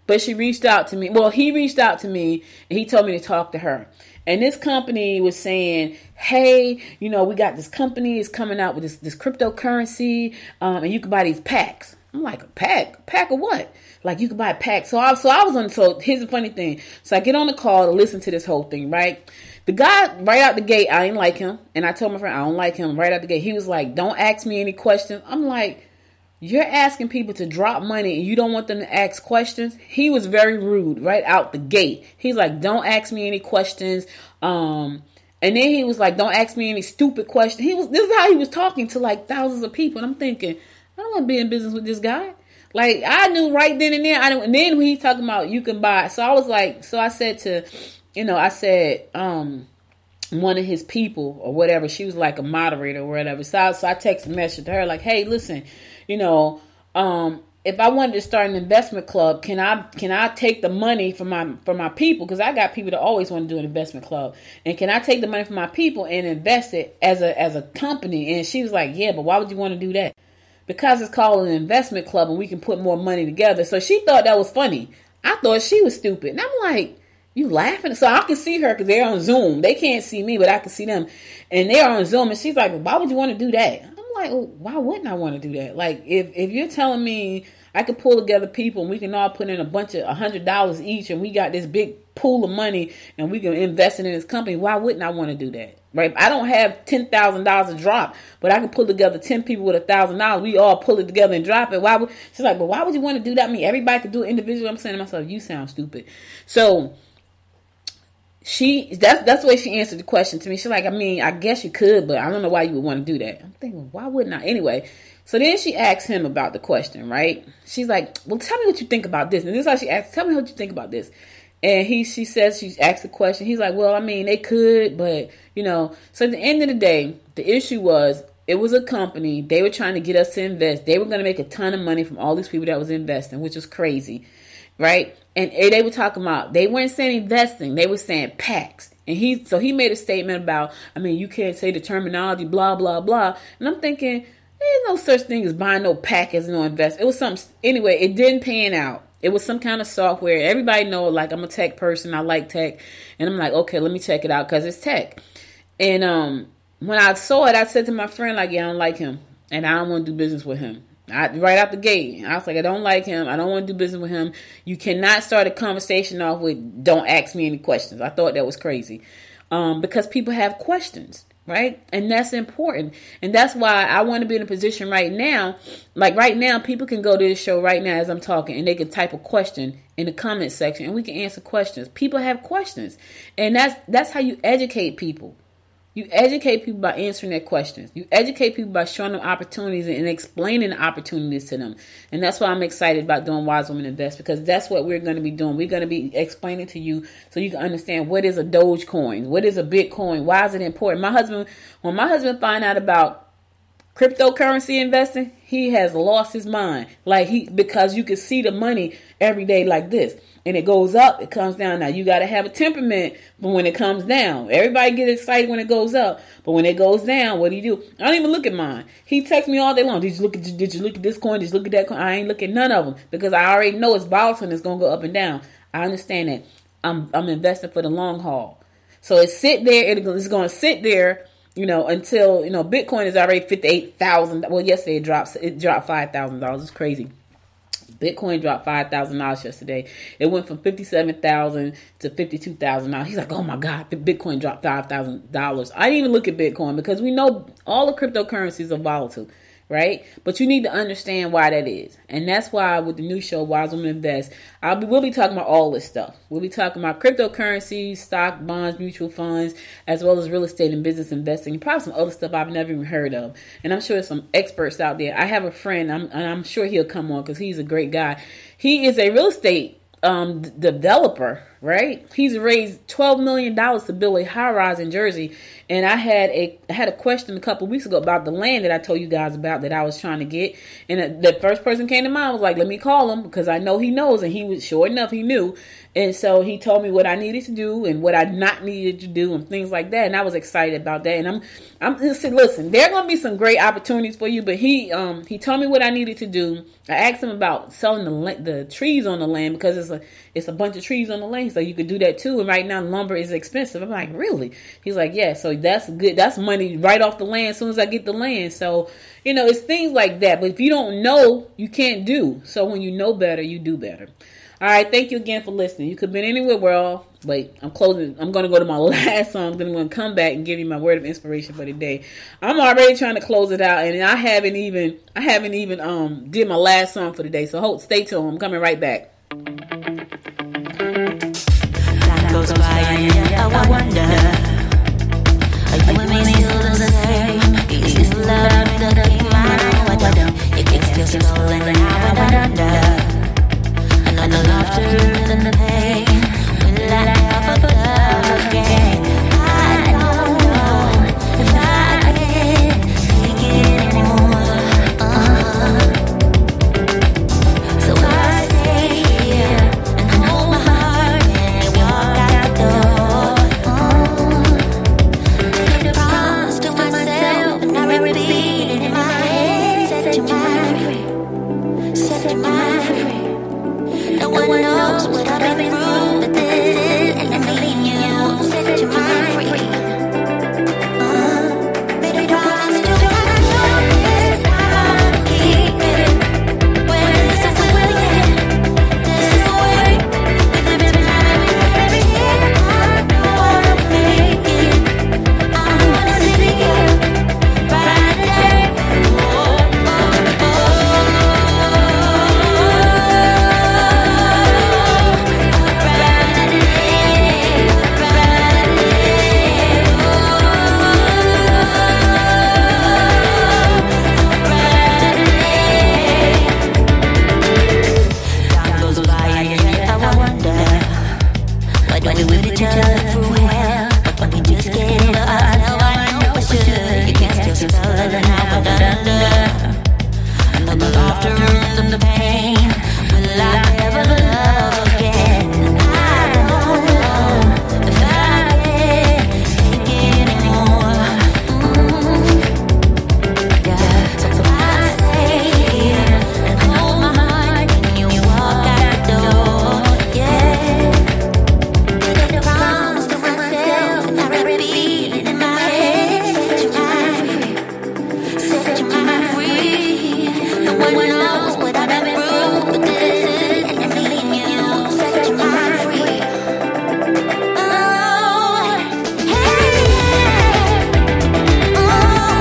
But she reached out to me. Well, he reached out to me and he told me to talk to her. And this company was saying, hey, you know, we got this company is coming out with this cryptocurrency, and you can buy these packs. I'm like, a pack? Pack of what? Like, you can buy a pack. So here's the funny thing. So I get on the call to listen to this whole thing, right? The guy, right out the gate, I didn't like him. And I told my friend, I don't like him right out the gate. He was like, don't ask me any questions. I'm like, you're asking people to drop money and you don't want them to ask questions? He was very rude right out the gate. He's like, don't ask me any questions. And then he was like, don't ask me any stupid questions. This is how he was talking to like thousands of people. And I'm thinking, I don't want to be in business with this guy. Like, I knew right then and there. And then when he's talking about you can buy. So I was like, so I said to, one of his people or whatever, she was like a moderator or whatever. So I texted a message to her like, hey, listen, if I wanted to start an investment club, can I take the money from my people? Because I got people that always want to do an investment club. And can I take the money from my people and invest it as a company? And she was like, yeah, but why would you want to do that? Because it's called an investment club and we can put more money together. So she thought that was funny. I thought she was stupid. And I'm like, you laughing? So I can see her because they're on Zoom. They can't see me, but I can see them. And they're on Zoom. And she's like, why would you want to do that? I'm like, well, why wouldn't I want to do that? Like, if you're telling me I could pull together people and we can all put in a bunch of $100 each and we got this big pool of money and we can invest it in this company, why wouldn't I want to do that? Right? I don't have $10,000 to drop, but I can pull together 10 people with $1,000. We all pull it together and drop it. She's like, but why would you want to do that? I mean, everybody could do it individually. I'm saying to myself, you sound stupid. So that's the way she answered the question to me. She's like, I mean, I guess you could, but I don't know why you would want to do that. I'm thinking, why wouldn't I? Anyway, so then she asked him about the question, right? She's like, well, tell me what you think about this. And this is how she asked, tell me what you think about this. And she says, she asked the question. He's like, well, I mean, they could, but, So at the end of the day, the issue was, it was a company. They were trying to get us to invest. They were going to make a ton of money from all these people that was investing, which was crazy, right? And they were talking about, they weren't saying investing. They were saying packs. And he made a statement about, I mean, you can't say the terminology, blah, blah, blah. And I'm thinking, there's no such thing as buying no pack as no invest. It was something, anyway, it didn't pan out. It was some kind of software. Everybody know, like, I'm a tech person. I like tech. And I'm like, okay, let me check it out because it's tech. And when I saw it, I said to my friend, like, yeah, I don't like him. And I don't want to do business with him. Right out the gate. I was like, I don't like him. I don't want to do business with him. You cannot start a conversation off with, don't ask me any questions. I thought that was crazy. Because people have questions. Right? And that's important. And that's why I want to be in a position right now. Like right now, people can go to this show right now as I'm talking and they can type a question in the comment section and we can answer questions. People have questions. And that's how you educate people. You educate people by answering their questions. You educate people by showing them opportunities and explaining the opportunities to them. And that's why I'm excited about doing Wise Women Invest, because that's what we're going to be doing. We're going to be explaining to you so you can understand what is a Dogecoin, what is a Bitcoin, why is it important. When my husband find out about cryptocurrency investing, he has lost his mind. Because you can see the money every day like this. And it goes up, it comes down. Now, you got to have a temperament for when it comes down. Everybody get excited when it goes up. But when it goes down, what do? I don't even look at mine. He texts me all day long. Did you look at this coin? Did you look at that coin? I ain't looking at none of them because I already know it's volatile and it's going to go up and down. I understand that. I'm investing for the long haul. So it's sit there. It's going to sit there, until, Bitcoin is already $58,000. Well, yesterday it dropped $5,000. It's crazy. Bitcoin dropped $5,000 yesterday. It went from $57,000 to $52,000. He's like, oh my God, Bitcoin dropped $5,000. I didn't even look at Bitcoin because we know all the cryptocurrencies are volatile, right? But you need to understand why that is. And that's why with the new show, Wise Women Invest, we'll be talking about all this stuff. We'll be talking about cryptocurrencies, stock, bonds, mutual funds, as well as real estate and business investing, and probably some other stuff I've never even heard of. And I'm sure there's some experts out there. I have a friend, and I'm sure he'll come on because he's a great guy. He is a real estate developer, right? He's raised $12 million to build a high-rise in Jersey. And I had a question a couple of weeks ago about the land that I told you guys about that I was trying to get. And the first person came to mind was like, let me call him because I know he knows. And he was, sure enough, he knew. And so he told me what I needed to do and what I not needed to do and things like that. And I was excited about that. And I'm listen, there are going to be some great opportunities for you. But he told me what I needed to do. I asked him about selling the trees on the land because it's a bunch of trees on the land. So you could do that too. And right now lumber is expensive. I'm like, really? He's like, yeah. So that's good. That's money right off the land as soon as I get the land. So, it's things like that. But if you don't know, you can't do. So when you know better, you do better. All right, thank you again for listening. You could have been anywhere, world. Wait, I'm closing. I'm going to go to my last song. Then I'm going to come back and give you my word of inspiration for the day. I'm already trying to close it out, and I haven't even did my last song for the day. So stay tuned. I'm coming right back. Time goes by and I wonder, are you and me still the same? Is this love that came out? I don't. It gets still stolen and now I wonder. The laughter and the pain. Will I ever love again? I don't know if I can take it anymore. So I stay here and hold my heart and walk out the door. Made a promise to myself and I repeat it in my head. Set your mind free. Set your mind free. No one knows what I've been through, but this is and I mean you. Set your mind free. Made a promise to myself this time I'll keep it. When this is the way, this is the way. With the time every year, I know I'll make it. I wanna see you right there. When we with each other through hell, but when we just get into ourselves, I know we should. You can't still smell it and now we're under. And the laughter and the pain. Will I ever love again? I don't know if I can take it anymore. Yeah, so I stay here and hold my heart when you walk out the door. Yeah. Promise to myself and I repeat it in my head. Set your mind free. Set your mind free. No one knows what I've been through, but this is and I mean you. Set your mind free. Oh, hey, oh,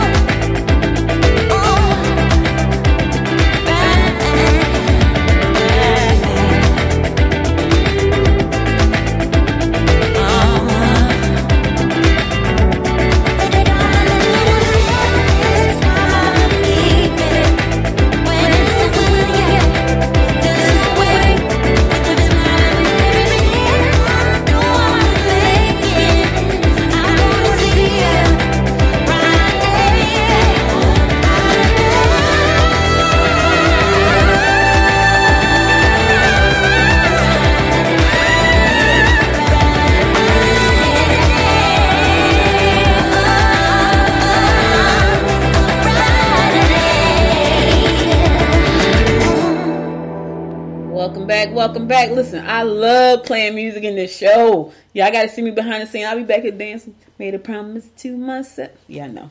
Welcome back. Listen, I love playing music in this show. Y'all got to see me behind the scenes. I'll be back here dancing. Made a promise to myself. Yeah, I know.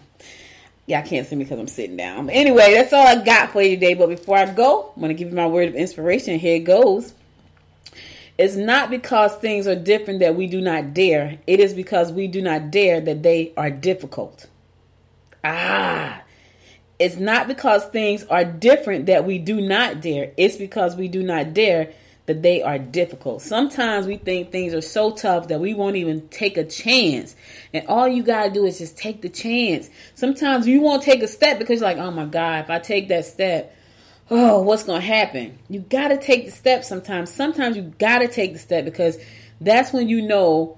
Y'all can't see me because I'm sitting down. But anyway, that's all I got for you today. But before I go, I'm going to give you my word of inspiration. Here it goes. It's not because things are different that we do not dare. It is because we do not dare that they are difficult. It's not because things are different that we do not dare. It's because we do not dare that they are difficult. Sometimes we think things are so tough that we won't even take a chance. And all you got to do is just take the chance. Sometimes you won't take a step because you're like, oh my God, if I take that step, oh, what's going to happen? You got to take the step sometimes. Sometimes you got to take the step because that's when you know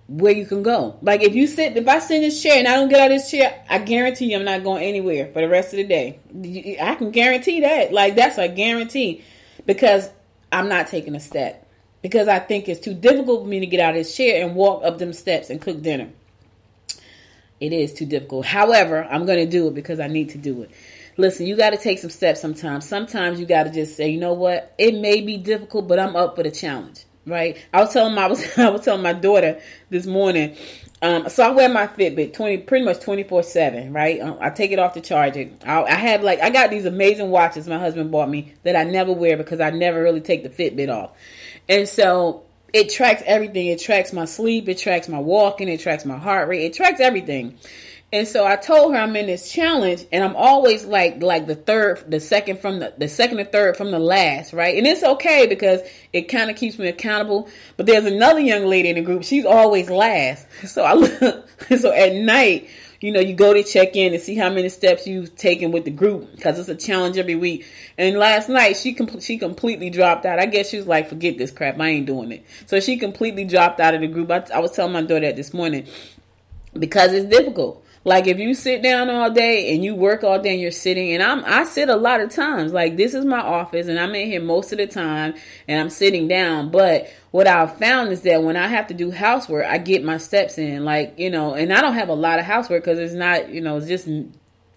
where you can go. Like if I sit in this chair and I don't get out of this chair, I guarantee you I'm not going anywhere for the rest of the day. I can guarantee that. Like that's a guarantee, because I'm not taking a step, because I think it's too difficult for me to get out of this chair and walk up them steps and cook dinner. It is too difficult. However, I'm going to do it because I need to do it. Listen, you got to take some steps sometimes. Sometimes you got to just say, you know what? It may be difficult, but I'm up for the challenge. Right? I was telling my daughter this morning. So I wear my Fitbit pretty much 24/7. Right? I take it off the charger. I got these amazing watches my husband bought me that I never wear because I never really take the Fitbit off. And so it tracks everything. It tracks my sleep. It tracks my walking. It tracks my heart rate. It tracks everything. And so I told her I'm in this challenge, and I'm always like the second or third from the last, right? And it's okay because it kind of keeps me accountable. But there's another young lady in the group; she's always last. So so at night, you go to check in and see how many steps you've taken with the group, because it's a challenge every week. And last night she completely dropped out. I guess she was like, "Forget this crap, I ain't doing it." So she completely dropped out of the group. I was telling my daughter that this morning because it's difficult. Like if you sit down all day and you work all day and you're sitting, and I sit a lot of times. Like this is my office and I'm in here most of the time and I'm sitting down. But what I've found is that when I have to do housework, I get my steps in. Like, and I don't have a lot of housework because it's not, it's just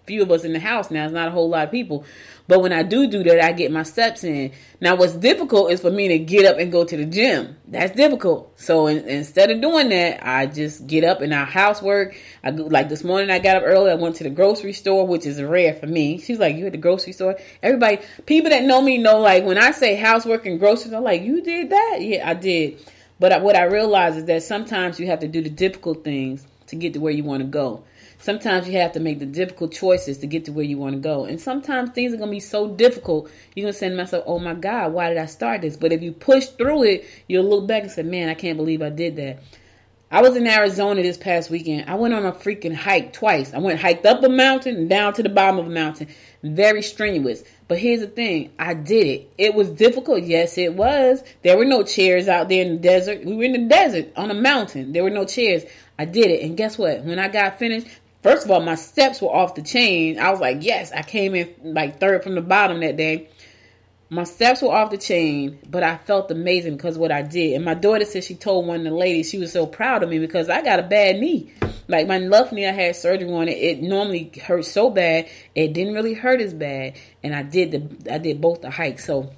few of us in the house now. It's not a whole lot of people. But when I do that, I get my steps in. Now, what's difficult is for me to get up and go to the gym. That's difficult. So instead of doing that, I just get up and I housework. I go, like this morning, I got up early. I went to the grocery store, which is rare for me. She's like, "You at the grocery store?" Everybody, people that know me know, like when I say housework and groceries, I'm like, "You did that?" Yeah, I did. But what I realize is that sometimes you have to do the difficult things to get to where you want to go. Sometimes you have to make the difficult choices to get to where you want to go. And sometimes things are going to be so difficult, you're going to say to myself, "Oh my God, why did I start this?" But if you push through it, you'll look back and say, "Man, I can't believe I did that." I was in Arizona this past weekend. I went on a freaking hike twice. I hiked up a mountain and down to the bottom of a mountain. Very strenuous. But here's the thing. I did it. It was difficult. Yes, it was. There were no chairs out there in the desert. We were in the desert on a mountain. There were no chairs. I did it. And guess what? When I got finished, first of all, my steps were off the chain. I was like, yes, I came in like third from the bottom that day. My steps were off the chain, but I felt amazing because of what I did. And my daughter said she told one of the ladies she was so proud of me because I got a bad knee. Like my left knee, I had surgery on it. It normally hurt so bad. It didn't really hurt as bad. And I did both the hikes. So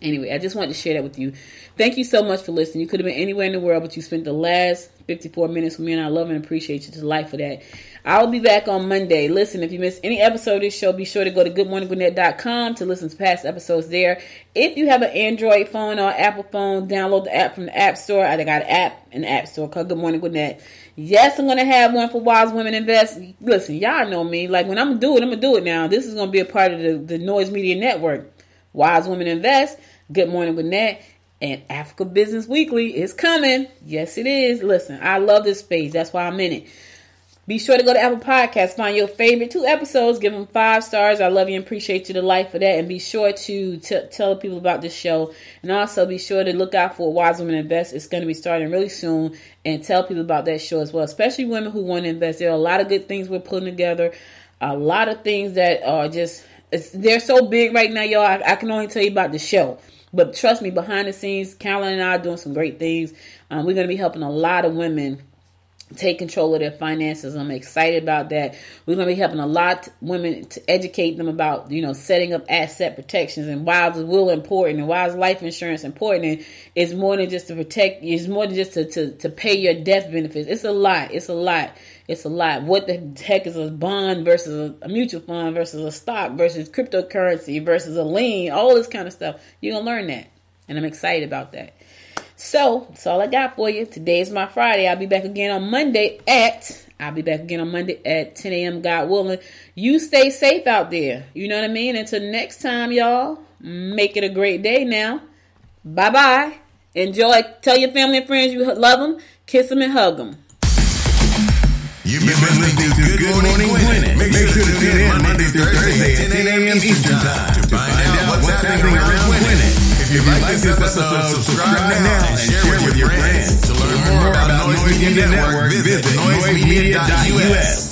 anyway, I just wanted to share that with you. Thank you so much for listening. You could have been anywhere in the world, but you spent the last 54 minutes with me, and I love and appreciate you to life for that. I'll be back on Monday. Listen, if you missed any episode of this show, be sure to go to goodmorninggwinnett.com to listen to past episodes there. If you have an Android phone or Apple phone, download the app from the App Store. I got an app in the App Store called Good Morning Gwinnett. Yes, I'm going to have one for Wise Women Invest. Listen, y'all know me. Like when I'm going to do it now. This is going to be a part of the Noise Media Network. Wise Women Invest, Good Morning Gwinnett, and Africa Business Weekly is coming. Yes, it is. Listen, I love this space. That's why I'm in it. Be sure to go to Apple Podcasts, find your favorite 2 episodes, give them 5 stars. I love you and appreciate you to life for that. And be sure to tell people about this show. And also be sure to look out for Wise Women Invest. It's going to be starting really soon. And tell people about that show as well, especially women who want to invest. There are a lot of good things we're putting together. A lot of things that are just, they're so big right now, y'all. I can only tell you about the show. But trust me, behind the scenes, Caroline and I are doing some great things. We're going to be helping a lot of women take control of their finances. I'm excited about that. We're going to be helping a lot of women to educate them about, setting up asset protections and why is will important and why is life insurance important. And it's more than just to protect. It's more than just to pay your death benefits. It's a lot. It's a lot. It's a lot. What the heck is a bond versus a mutual fund versus a stock versus cryptocurrency versus a lien? All this kind of stuff. You're going to learn that. And I'm excited about that. So, that's all I got for you. Today is my Friday. I'll be back again on Monday at 10 a.m. God willing. You stay safe out there. You know what I mean? Until next time, y'all. Make it a great day now. Bye-bye. Enjoy. Tell your family and friends you love them. Kiss them and hug them. You've been listening to Good Morning Gwinnett. Make sure to tune in Monday through Thursday at 10 a.m. Eastern Time to find out what's happening around Gwinnett. If you like this episode, subscribe now and share with your friends. To learn more about Noise Media Network, visit noisemedia.us.